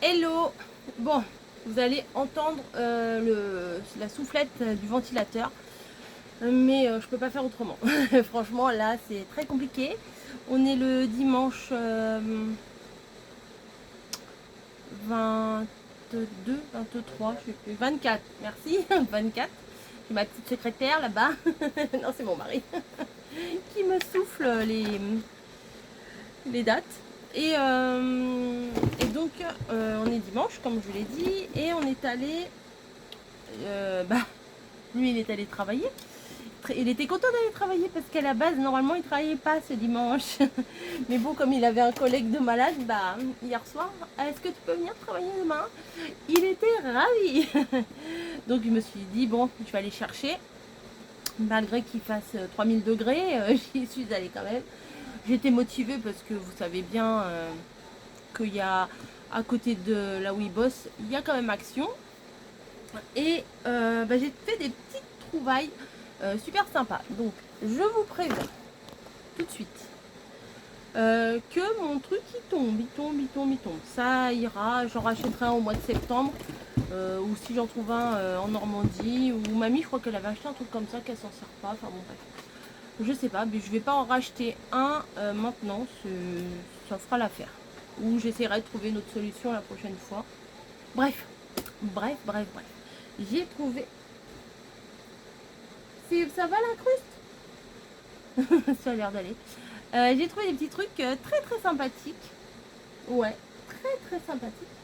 Hello. Bon, vous allez entendre la soufflette du ventilateur, mais je peux pas faire autrement. Franchement, là, c'est très compliqué. On est le dimanche 22, 23, je sais plus, 24, merci, 24. J'ai ma petite secrétaire là-bas, non c'est mon mari, qui me souffle les dates. Et donc, on est dimanche, comme je vous l'ai dit, et on est allé. Lui, il est allé travailler. Il était content d'aller travailler parce qu'à la base, normalement, il travaillait pas ce dimanche. Mais bon, comme il avait un collègue de malade, hier soir, est-ce que tu peux venir travailler demain? Il était ravi. Donc, je me suis dit, bon, je vais aller chercher. Malgré qu'il fasse 3000 degrés, j'y suis allée quand même. J'étais motivée parce que vous savez bien qu'il y a à côté de là où il bosse, il y a quand même Action. Et j'ai fait des petites trouvailles super sympas. Donc je vous préviens tout de suite que mon truc il tombe. Ça ira, j'en rachèterai un au mois de septembre. Ou si j'en trouve un en Normandie. Ou mamie, je crois qu'elle avait acheté un truc comme ça qu'elle s'en sert pas. Enfin bon bref. Je sais pas, mais je vais pas en racheter un maintenant, ça fera l'affaire. Ou j'essaierai de trouver une autre solution la prochaine fois. Bref, bref. J'ai trouvé. Ça va la cruste? Ça a l'air d'aller. J'ai trouvé des petits trucs très sympathiques. Ouais, très sympathiques.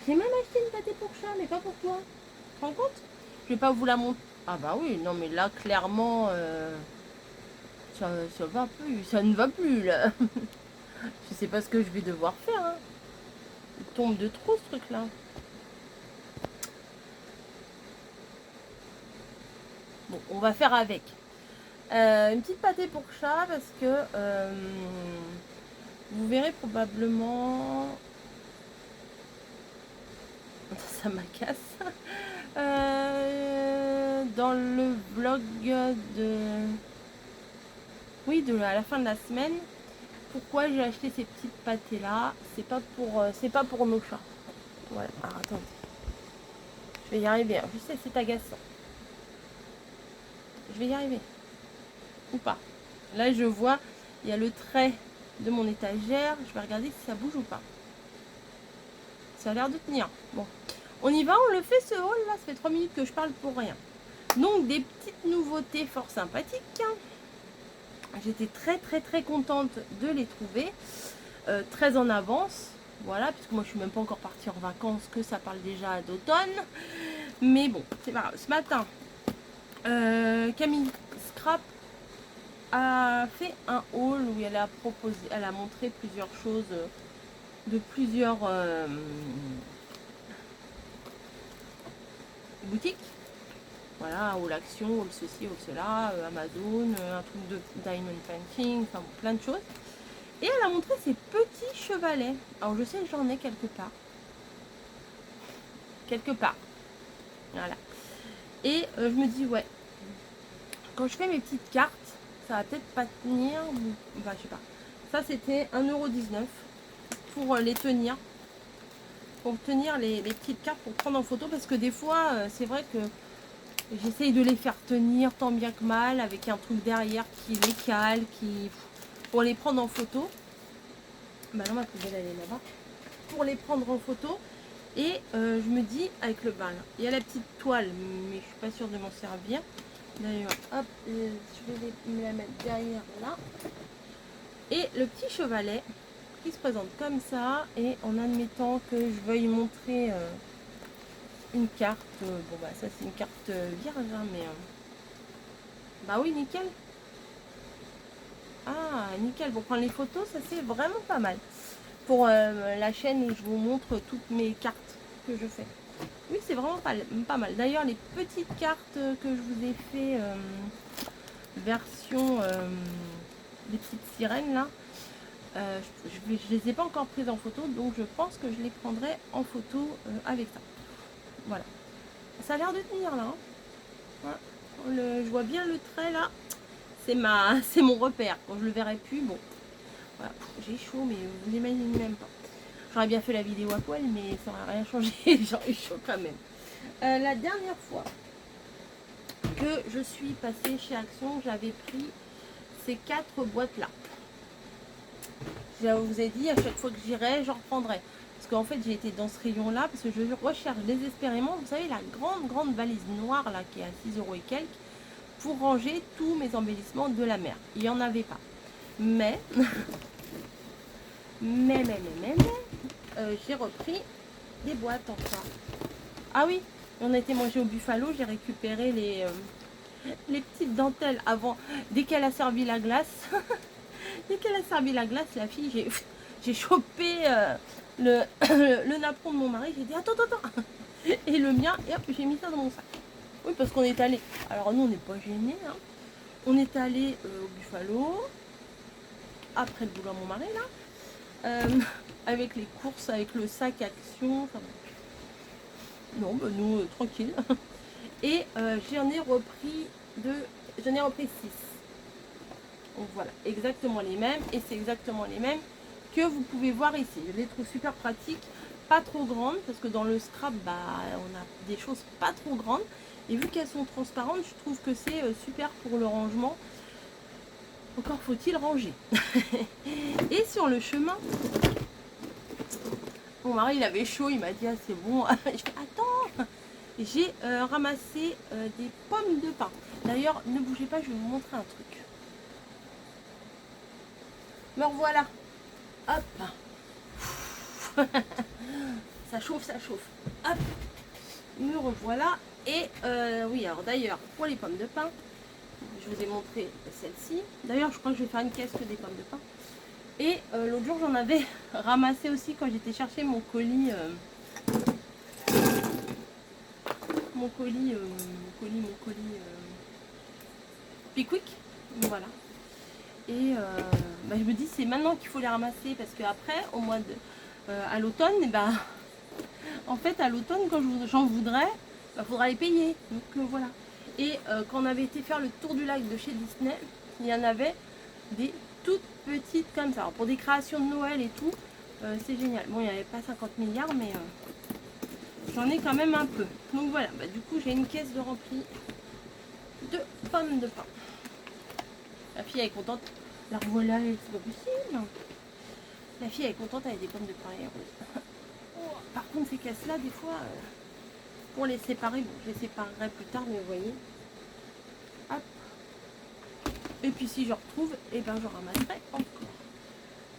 J'ai même acheté une pâté pour chat, mais pas pour toi. Tu te rends compte? Je vais pas vous la montrer. Ah bah oui, non mais là clairement ça va plus, ça ne va plus là. Je sais pas ce que je vais devoir faire. Hein. Il tombe de trop ce truc là. Bon, on va faire avec. Une petite pâtée pour chat parce que vous verrez probablement. Ça m'agace. Dans le vlog de. Oui, à la fin de la semaine. Pourquoi j'ai acheté ces petites pâtés là? C'est pas pour nos chats. Voilà. Alors attendez. Je vais y arriver. Je sais, c'est agaçant. Je vais y arriver. Ou pas. Là, je vois, il y a le trait de mon étagère. Je vais regarder si ça bouge ou pas. Ça a l'air de tenir. Bon. On y va, on le fait ce haul là. Ça fait 3 minutes que je parle pour rien. Donc, des petites nouveautés fort sympathiques. J'étais très contente de les trouver. Très en avance. Voilà, puisque moi je suis même pas encore partie en vacances, que ça parle déjà d'automne. Mais bon, c'est pas grave. Ce matin, Camille Scrap a fait un haul où elle a montré plusieurs choses de plusieurs boutiques. Voilà, All Action, All ceci, All cela, Amazon, un truc de diamond painting, enfin bon, plein de choses. Et elle a montré ses petits chevalets. Alors je sais que j'en ai quelque part. Quelque part. Voilà. Et je me dis, ouais, quand je fais mes petites cartes, ça va peut-être pas tenir. Enfin, je sais pas. Ça, c'était 1,19 € pour les tenir. Pour tenir les petites cartes pour prendre en photo. Parce que des fois, c'est vrai que j'essaye de les faire tenir tant bien que mal. Avec un truc derrière qui les cale, pour les prendre en photo. Bah non, ma poubelle, elle est là-bas. Pour les prendre en photo. Et je me dis, avec le bal, il y a la petite toile, mais je suis pas sûre de m'en servir. D'ailleurs, hop, je vais me la mettre derrière là. Et le petit chevalet qui se présente comme ça. Et en admettant que je veuille montrer une carte. Bon, bah, ça, c'est une carte vierge, hein, mais. Bah oui, nickel. Ah, nickel. Pour prendre les photos, ça, c'est vraiment pas mal. Pour la chaîne où je vous montre toutes mes cartes que je fais. Oui, c'est vraiment pas mal. D'ailleurs, les petites cartes que je vous ai fait version des petites sirènes là, je les ai pas encore prises en photo, donc je pense que je les prendrai en photo avec ça. Voilà. Ça a l'air de tenir là. Hein. Voilà. Je vois bien le trait là. C'est mon repère. Quand je le verrai plus, bon. Voilà. J'ai chaud, mais vous n'imaginez même pas. J'aurais bien fait la vidéo à poil, mais ça n'aurait rien changé. J'aurais eu chaud quand même. La dernière fois que je suis passée chez Action, j'avais pris ces 4 boîtes-là. Je vous ai dit, à chaque fois que j'irai, j'en reprendrai. Parce qu'en fait, j'ai été dans ce rayon-là, parce que je recherche désespérément, vous savez, la grande valise noire, là, qui est à 6 € et quelques, pour ranger tous mes embellissements de la mer. Il n'y en avait pas. Mais, j'ai repris des boîtes enfin. Ah oui, on a été manger au Buffalo, j'ai récupéré les petites dentelles avant, dès qu'elle a servi la glace. Dès qu'elle a servi la glace, la fille, j'ai chopé le napperon de mon mari, j'ai dit attends, et le mien, et hop, j'ai mis ça dans mon sac. Oui, parce qu'on est allé, alors nous on n'est pas gênés, hein. On est allé au Buffalo, après le boulot à mon mari là, avec les courses, avec le sac Action, enfin, non, bah, nous, tranquille. Et j'en ai repris 6. Donc voilà, exactement les mêmes. Et c'est exactement les mêmes que vous pouvez voir ici. Je les trouve super pratiques, pas trop grandes, parce que dans le scrap, bah, on a des choses pas trop grandes. Et vu qu'elles sont transparentes, je trouve que c'est super pour le rangement. Encore faut-il ranger. Et sur le chemin, mon mari, il avait chaud, il m'a dit, ah, c'est bon. Je fais, attends, j'ai ramassé des pommes de pin. D'ailleurs, ne bougez pas, je vais vous montrer un truc. Me revoilà. Hop. Ça chauffe. Hop. Me revoilà. Et oui, alors d'ailleurs, pour les pommes de pin, je vous ai montré celle-ci. D'ailleurs, je crois que je vais faire une caisse que des pommes de pin. Et l'autre jour, j'en avais ramassé aussi quand j'étais chercher mon colis. Mon colis Pickwick. Voilà. Et bah, je me dis c'est maintenant qu'il faut les ramasser parce qu'après au mois de à l'automne, et bah, en fait à l'automne quand j'en voudrais, bah, faudra les payer. Donc voilà. Et quand on avait été faire le tour du lac de chez Disney, il y en avait des toutes petites comme ça. Alors, pour des créations de Noël et tout, c'est génial. Bon, il n'y avait pas 50 milliards, mais j'en ai quand même un peu. Donc voilà, bah, du coup j'ai une caisse de remplie de pommes de pin. La fille elle est contente. La voilà, c'est pas possible. La fille elle est contente avec des pommes de pin et roses. Par contre ces caisses là des fois pour les séparer, bon je les séparerai plus tard mais vous voyez. Hop. Et puis si je retrouve, et ben je ramasserai encore.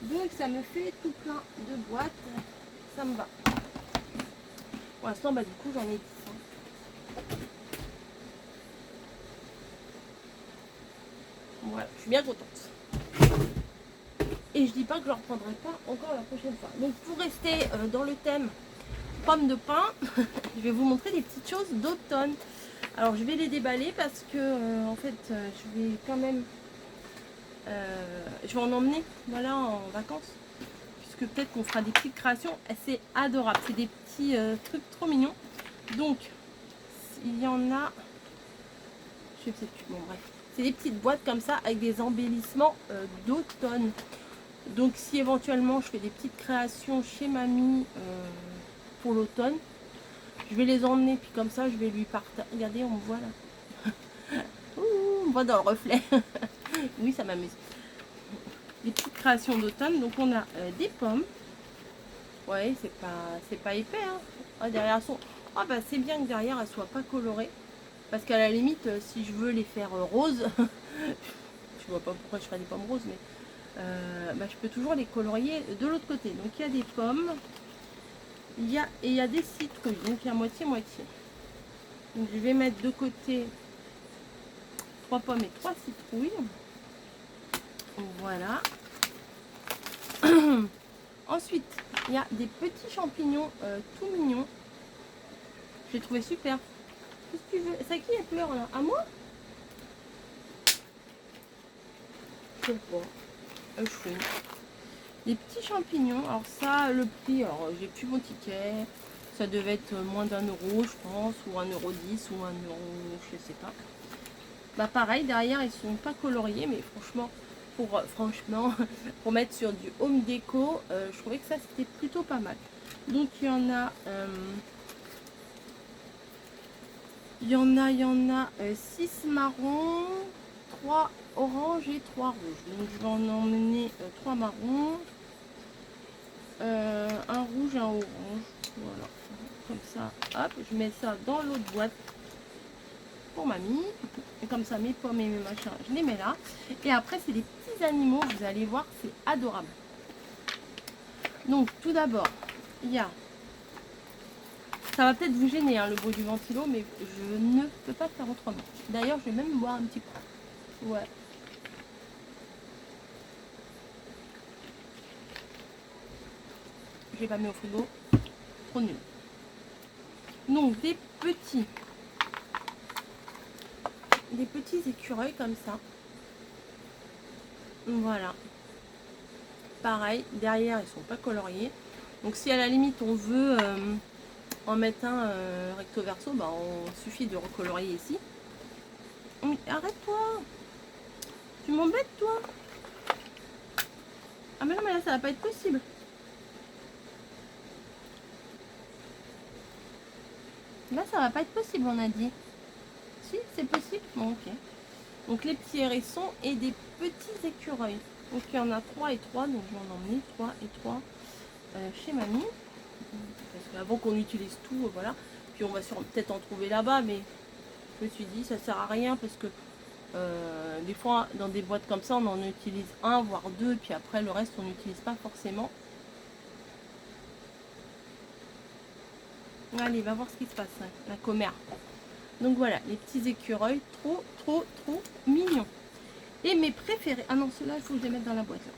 Donc ça me fait tout plein de boîtes. Ça me va. Pour l'instant bah du coup j'en ai 10. Voilà, je suis bien contente. Et je dis pas que je ne reprendrai pas encore la prochaine fois. Donc pour rester dans le thème pommes de pin, je vais vous montrer des petites choses d'automne. Alors je vais les déballer parce que en fait je vais quand même je vais en emmener voilà en vacances. Puisque peut-être qu'on fera des petites créations. C'est adorable. C'est des petits trucs trop mignons. Donc il y en a. Je sais plus. Bon bref. C'est des petites boîtes comme ça avec des embellissements d'automne. Donc si éventuellement je fais des petites créations chez mamie pour l'automne, je vais les emmener. Puis comme ça je vais lui partager. Regardez, on me voit là. Ouh, on me voit dans le reflet. Oui, ça m'amuse. Des petites créations d'automne. Donc on a des pommes. Ouais, c'est pas épais. Hein. Ah, derrière son. Ah bah c'est bien que derrière elles soient pas colorées. Parce qu'à la limite, si je veux les faire roses, je vois pas pourquoi je ferais des pommes roses, mais bah, je peux toujours les colorier de l'autre côté. Donc il y a des pommes, il y a des citrouilles, donc il y a moitié-moitié. Donc je vais mettre de côté 3 pommes et 3 citrouilles. Voilà. Ensuite, il y a des petits champignons tout mignons. J'ai trouvé super. Qu'est-ce que tu veux? C'est à qui elle pleure là? À moi? Je sais pas. Chouette. Des petits champignons. Alors ça, le prix, alors j'ai plus mon ticket. Ça devait être moins d'1 euro, je pense, ou 1,10 € ou 1 euro, je sais pas. Bah pareil, derrière ils sont pas coloriés, mais franchement, pour franchement, pour mettre sur du home déco, je trouvais que ça c'était plutôt pas mal. Donc il y en a 6 marrons, 3 oranges et 3 rouges. Donc je vais en emmener 3 marrons, un rouge et un orange. Voilà, comme ça, hop, je mets ça dans l'autre boîte pour mamie. Et comme ça, mes pommes et mes machins, je les mets là. Et après, c'est des petits animaux, vous allez voir, c'est adorable. Donc, tout d'abord, il y a... Ça va peut-être vous gêner, hein, le bruit du ventilo, mais je ne peux pas faire autrement. D'ailleurs, je vais même boire un petit coup. Ouais. Je l'ai pas mis au frigo. Trop nul. Donc, des petits écureuils comme ça. Voilà. Pareil, derrière, ils sont pas coloriés. Donc, si à la limite, on veut en mettre un recto verso, bah, on suffit de recolorier ici. Mais arrête-toi! Tu m'embêtes, toi! Ah, mais non, mais là, ça va pas être possible. Là, ça va pas être possible, on a dit. Si, c'est possible. Bon, ok. Donc, les petits hérissons et des petits écureuils. Donc, il y en a 3 et 3. Donc, je vais en emmener 3 et 3 chez mamie. Parce qu'avant qu'on utilise tout, voilà. Puis, on va peut-être en trouver là-bas. Mais je me suis dit, ça sert à rien. Parce que des fois, dans des boîtes comme ça, on en utilise un, voire deux. Puis après, le reste, on n'utilise pas forcément. Allez, va voir ce qui se passe, hein, la commère. Donc voilà, les petits écureuils, trop, trop, trop mignons. Et mes préférés. Ah non, ceux-là, il faut que je les mette dans la boîte. Là.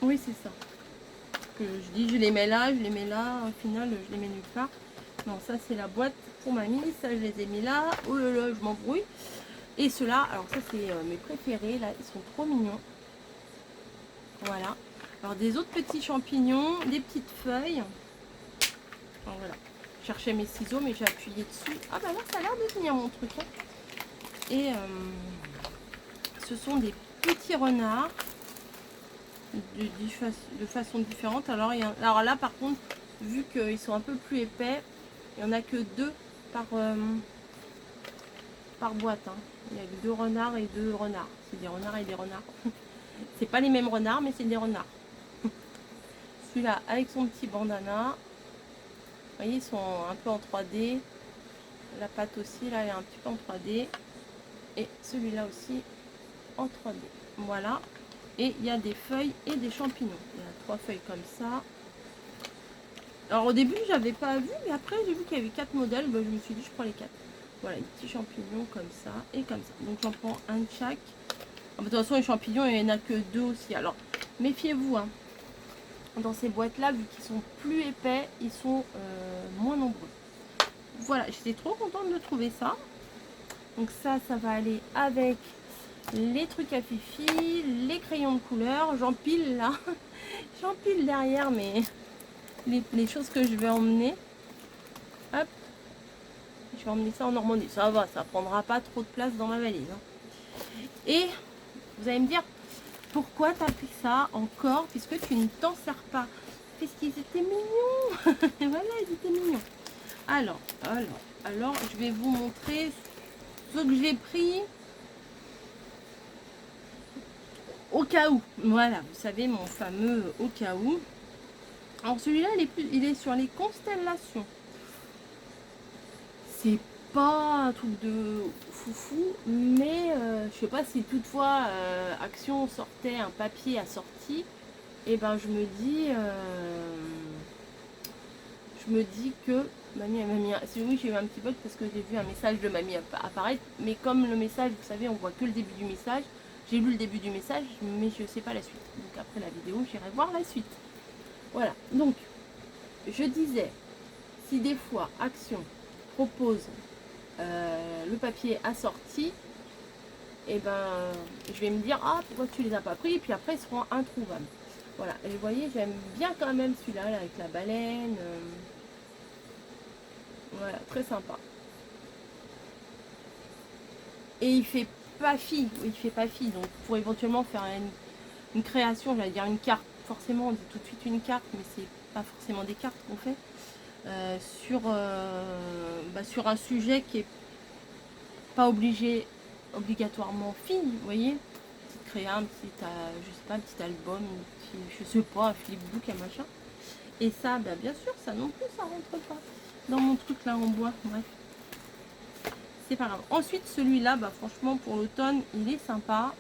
Oui, c'est ça. Que je dis, je les mets là, je les mets là. Au final, je les mets nulle part. Non, ça, c'est la boîte pour mamie. Ça, je les ai mis là. Oh là là, je m'embrouille. Et ceux-là, alors ça, c'est mes préférés. Là, ils sont trop mignons. Voilà. Alors, des autres petits champignons, des petites feuilles. Alors, voilà. Je cherchais mes ciseaux, mais j'ai appuyé dessus. Ah, bah là, ça a l'air de tenir mon truc. Hein. Et ce sont des petits renards de façon différente. Alors là, par contre, vu qu'ils sont un peu plus épais, il n'y en a que 2 par boîte. Hein. Il y a 2 renards et 2 renards. C'est des renards et des renards. C'est pas les mêmes renards, mais c'est des renards. Celui-là avec son petit bandana. Vous voyez, ils sont un peu en 3D. La pâte aussi, là, elle est un petit peu en 3D. Et celui-là aussi en 3D. Voilà. Et il y a des feuilles et des champignons. Il y a 3 feuilles comme ça. Alors au début, j'avais pas vu, mais après, j'ai vu qu'il y avait 4 modèles. Ben, je me suis dit, je prends les 4. Voilà, les petits champignons comme ça et comme ça. Donc j'en prends un de chaque. Ah, de toute façon, les champignons, il n'y en a que 2 aussi. Alors, méfiez-vous. Hein. Dans ces boîtes-là, vu qu'ils sont plus épais, ils sont moins nombreux. Voilà, j'étais trop contente de trouver ça. Donc ça va aller avec les trucs à fifi, les crayons de couleur. J'empile là. J'empile derrière les choses que je vais emmener. Hop. Je vais emmener ça en Normandie. Ça va, ça prendra pas trop de place dans ma valise. Hein. Et vous allez me dire, pourquoi tu as pris ça encore puisque tu ne t'en sers pas? Parce qu'ils étaient mignons. Voilà, ils étaient mignons. Alors, je vais vous montrer ce que j'ai pris au cas où. Voilà, vous savez, mon fameux au cas où. Alors celui-là, il est sur les constellations. C'est pas un truc de foufou, mais je sais pas si toutefois Action sortait un papier assorti. Et ben je me dis que mamie oui, j'ai eu un petit bug parce que j'ai vu un message de mamie apparaître, mais comme le message, vous savez, on voit que le début du message. J'ai lu le début du message, mais je sais pas la suite. Donc après la vidéo, j'irai voir la suite. Voilà. Donc je disais, si des fois Action propose le papier assorti, et ben je vais me dire, ah, pourquoi tu les as pas pris, et puis après ils seront introuvables. Voilà, et vous voyez, j'aime bien quand même celui-là, là, avec la baleine. Voilà, très sympa. Et il fait peu à fille, oui, il fait pas fille, donc pour éventuellement faire une création, j'allais dire une carte, forcément on dit tout de suite une carte, mais c'est pas forcément des cartes qu'on fait, sur un sujet qui est pas obligatoirement fille, vous voyez, créer un petit, je sais pas, un petit album, je sais pas, un flipbook, un machin. Et ça, bah, bien sûr, ça non plus, ça rentre pas dans mon truc là en bois, bref. C'est pas grave. Ensuite, celui-là, bah, franchement, pour l'automne, il est sympa.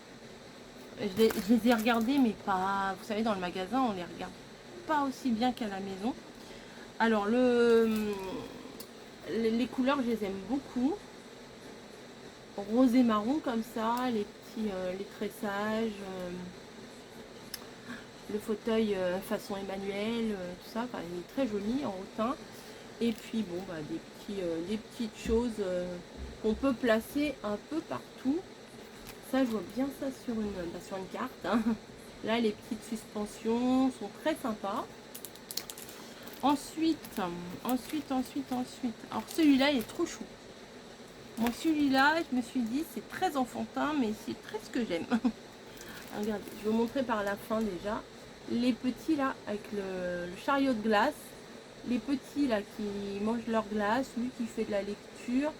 Je les ai regardés, mais pas, vous savez, dans le magasin, on les regarde pas aussi bien qu'à la maison. Alors, les couleurs, je les aime beaucoup. Rose et marron comme ça, les petits, les tressages, le fauteuil façon Emmanuel, tout ça, enfin, il est très joli en hautain. Et puis bon, bah, des petites choses qu'on peut placer un peu partout. Ça, je vois bien ça sur une carte. Hein. Là, les petites suspensions sont très sympas. Ensuite. Alors celui-là, il est trop chou. Moi, celui-là, je me suis dit, c'est très enfantin, mais c'est très ce que j'aime. Regardez, je vais vous montrer par la fin déjà. Les petits là, avec le chariot de glace. Les petits là qui mangent leur glace. Lui qui fait de la lecture.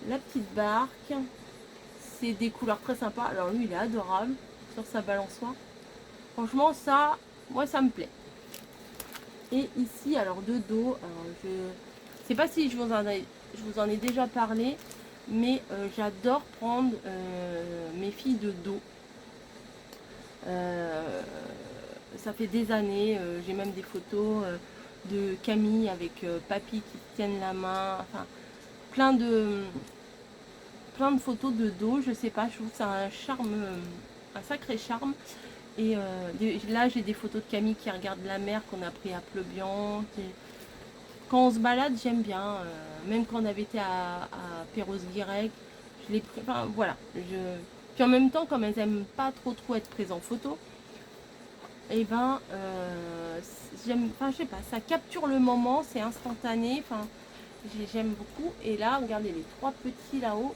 La petite barque. C'est des couleurs très sympas. Alors lui, il est adorable sur sa balançoire. Franchement, ça, moi, ça me plaît. Et ici, alors de dos, alors je sais pas si je vous en ai déjà parlé, mais j'adore prendre mes filles de dos. Ça fait des années, j'ai même des photos de Camille avec papy qui tiennent la main, enfin plein de photos de dos, je sais pas, je trouve que ça a un charme, un sacré charme. Et là j'ai des photos de Camille qui regarde la mer qu'on a pris à Pleubian. Quand on se balade, j'aime bien, même quand on avait été à Perros-Guirec, je l'ai pris, enfin voilà. Puis en même temps, comme elles aiment pas trop être prises en photo, et ben j'aime, enfin je sais pas, ça capture le moment, c'est instantané, enfin j'aime beaucoup. Et là, regardez les trois petits là-haut.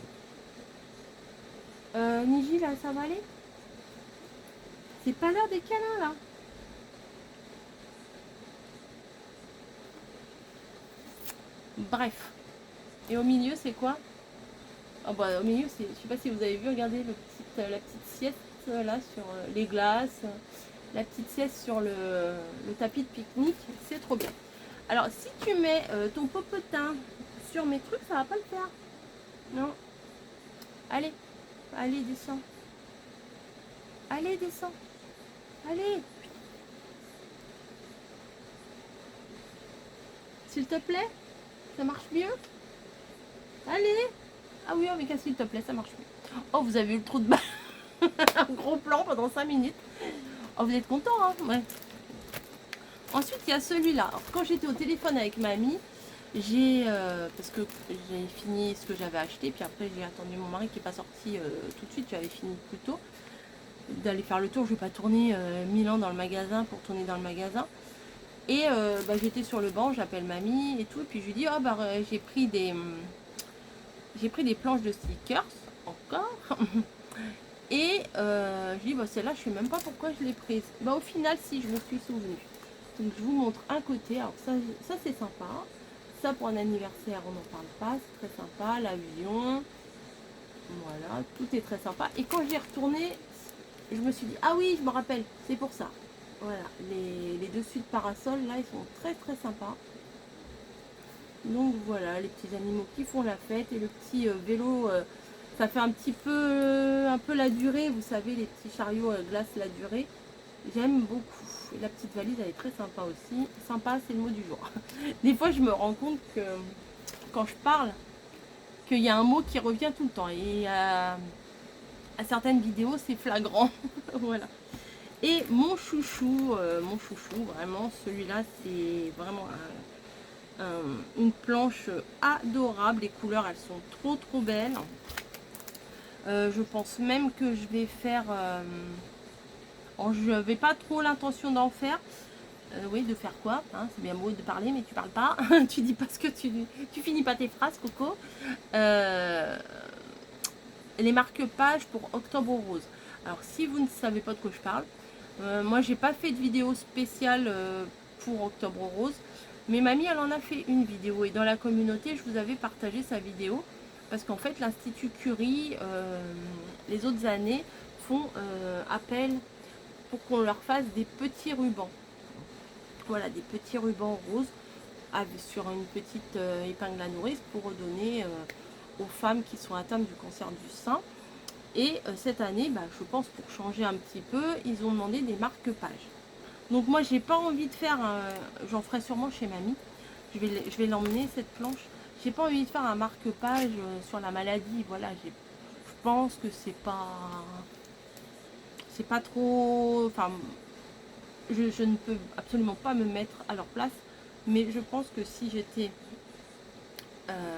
Niji, là, ça va aller? C'est pas l'heure des câlins là. Bref. Et au milieu, c'est quoi? Oh bah, au milieu, c'est, je sais pas si vous avez vu, regardez la petite sieste là sur les glaces, la petite sieste sur le tapis de pique-nique, c'est trop bien. Alors, si tu mets ton popotin sur mes trucs, ça va pas le faire. Non. Allez, allez, descends. Allez, descends. Allez. S'il te plaît, ça marche mieux. Allez. Ah oui, mais s'il te plaît, ça marche mieux. Oh, vous avez eu le trou de balle. Un gros plan pendant 5 minutes. Oh, vous êtes content, hein? Ouais. Ensuite, il y a celui-là. Quand j'étais au téléphone avec mamie, parce que j'ai fini ce que j'avais acheté, puis après j'ai attendu mon mari qui n'est pas sorti tout de suite, j'avais fini plus tôt d'aller faire le tour. Je ne vais pas tourner 1000 ans dans le magasin pour tourner dans le magasin. Et j'étais sur le banc, j'appelle mamie et tout, et puis je lui dis, oh bah j'ai pris des planches de stickers, encore. Et je dis, bah celle-là, je ne sais même pas pourquoi je l'ai prise. Bah au final, si, je me suis souvenue. Donc je vous montre un côté, alors ça c'est sympa. Ça pour un anniversaire, on n'en parle pas, c'est très sympa. L'avion, voilà, tout est très sympa. Et quand j'ai retourné, je me suis dit, ah oui, je me rappelle, c'est pour ça. Voilà, les dessus de parasol, là, ils sont très très sympas. Donc voilà, les petits animaux qui font la fête. Et le petit vélo, ça fait un peu la durée, vous savez, les petits chariots glace la durée. J'aime beaucoup. Et la petite valise, elle est très sympa aussi. Sympa, c'est le mot du jour. Des fois, je me rends compte que quand je parle, qu'il y a un mot qui revient tout le temps. Et à certaines vidéos, c'est flagrant. Voilà. Et mon chouchou, vraiment, celui-là, c'est vraiment une planche adorable. Les couleurs, elles sont trop belles. Je pense même que je vais faire... je n'avais pas trop l'intention d'en faire. Oui, de faire quoi, hein, c'est bien beau de parler, mais tu parles pas. Tu dis pas ce que tu finis pas tes phrases, Coco. les marque-pages pour Octobre Rose. Alors si vous ne savez pas de quoi je parle, moi j'ai pas fait de vidéo spéciale pour Octobre Rose, mais mamie elle en a fait une vidéo et dans la communauté je vous avais partagé sa vidéo parce qu'en fait l'Institut Curie les autres années font appel pour qu'on leur fasse des petits rubans. Voilà, des petits rubans roses sur une petite épingle à nourrice pour redonner aux femmes qui sont atteintes du cancer du sein. Et cette année, bah, je pense pour changer un petit peu, ils ont demandé des marque-pages. Donc moi, j'ai pas envie de faire, j'en ferai sûrement chez mamie. Je vais l'emmener cette planche. J'ai pas envie de faire un marque-page sur la maladie. Voilà, je pense que c'est pas trop. Enfin, je ne peux absolument pas me mettre à leur place. Mais je pense que si j'étais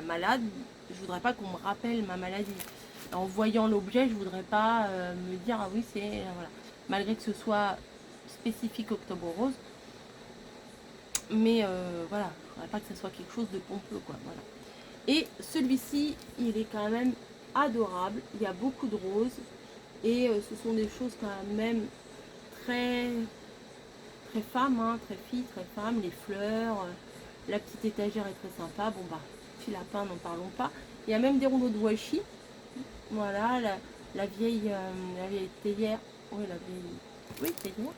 malade, je voudrais pas qu'on me rappelle ma maladie. En voyant l'objet, je voudrais pas me dire ah oui c'est voilà. Malgré que ce soit spécifique Octobre Rose, mais voilà, je voudrais pas que ce soit quelque chose de pompeux quoi. Voilà. Et celui-ci, il est quand même adorable. Il y a beaucoup de roses et ce sont des choses quand même très très femmes, hein, très filles, très femmes. Les fleurs, la petite étagère est très sympa. Bon bah, petit lapin, n'en parlons pas. Il y a même des rouleaux de washi. Voilà, la vieille théière. Oui, la vieille. Oui, théière.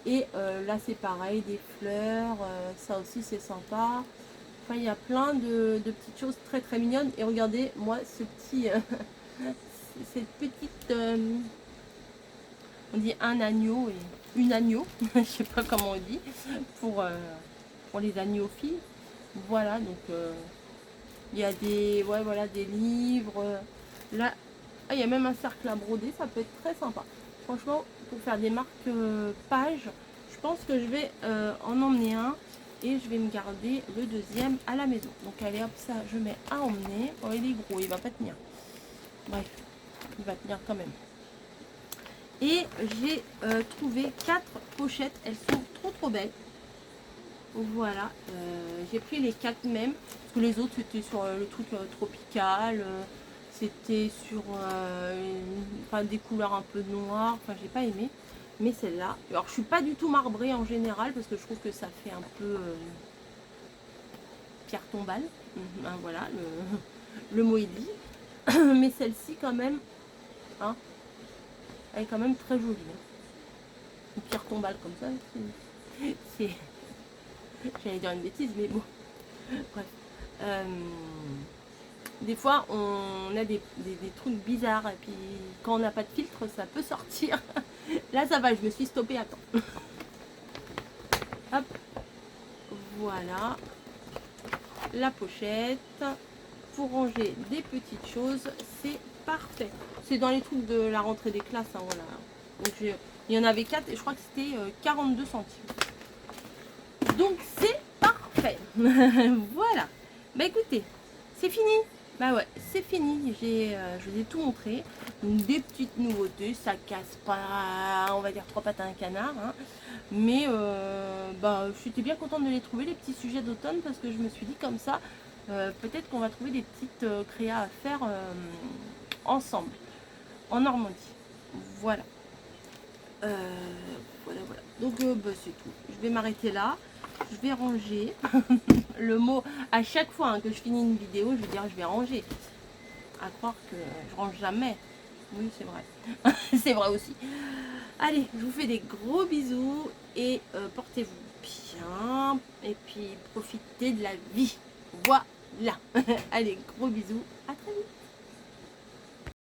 Et là, c'est pareil, des fleurs. Ça aussi, c'est sympa. Enfin, il y a plein de petites choses très très mignonnes. Et regardez, moi, ce petit. cette petite. On dit un agneau et une agneau. Je sais pas comment on dit. Pour les agnophiles. Voilà, donc. Il y a des, ouais, voilà, des livres. Là, ah, il y a même un cercle à broder, ça peut être très sympa. Franchement, pour faire des marque-pages, je pense que je vais en emmener un et je vais me garder le deuxième à la maison. Donc allez hop, ça je mets à emmener. Oh, il est gros, il va pas tenir. Bref, il va tenir quand même. Et j'ai trouvé 4 pochettes, elles sont trop belles. Voilà, j'ai pris les 4 mêmes, parce que les autres c'était sur le truc tropical, c'était sur enfin, des couleurs un peu noires, enfin j'ai pas aimé, mais celle-là, alors je suis pas du tout marbrée en général, parce que je trouve que ça fait un peu pierre tombale, hein, voilà, le mot est dit, mais celle-ci quand même, hein, elle est quand même très jolie, hein. Une pierre tombale comme ça, c'est... J'allais dire une bêtise, mais bon. Bref. Des fois, on a des trucs bizarres. Et puis, quand on n'a pas de filtre, ça peut sortir. Là, ça va, je me suis stoppée à temps. Hop. Voilà. La pochette. Pour ranger des petites choses, c'est parfait. C'est dans les trucs de la rentrée des classes. Hein, voilà. Donc, il y en avait 4 et je crois que c'était 42 centimes. Donc c'est parfait. Voilà. Bah écoutez, c'est fini. Bah ouais, c'est fini. Je vous ai tout montré. Donc des petites nouveautés, ça casse pas, on va dire 3 pattes à un canard. Hein. Mais bah j'étais bien contente de les trouver, les petits sujets d'automne, parce que je me suis dit comme ça, peut-être qu'on va trouver des petites créas à faire ensemble, en Normandie. Voilà. Voilà. Donc bah, c'est tout. Je vais m'arrêter là. Je vais ranger. Le mot, à chaque fois hein, que je finis une vidéo, je vais dire je vais ranger. À croire que je range jamais. Oui, c'est vrai. C'est vrai aussi. Allez, je vous fais des gros bisous et portez-vous bien. Et puis profitez de la vie. Voilà. Allez, gros bisous. À très vite.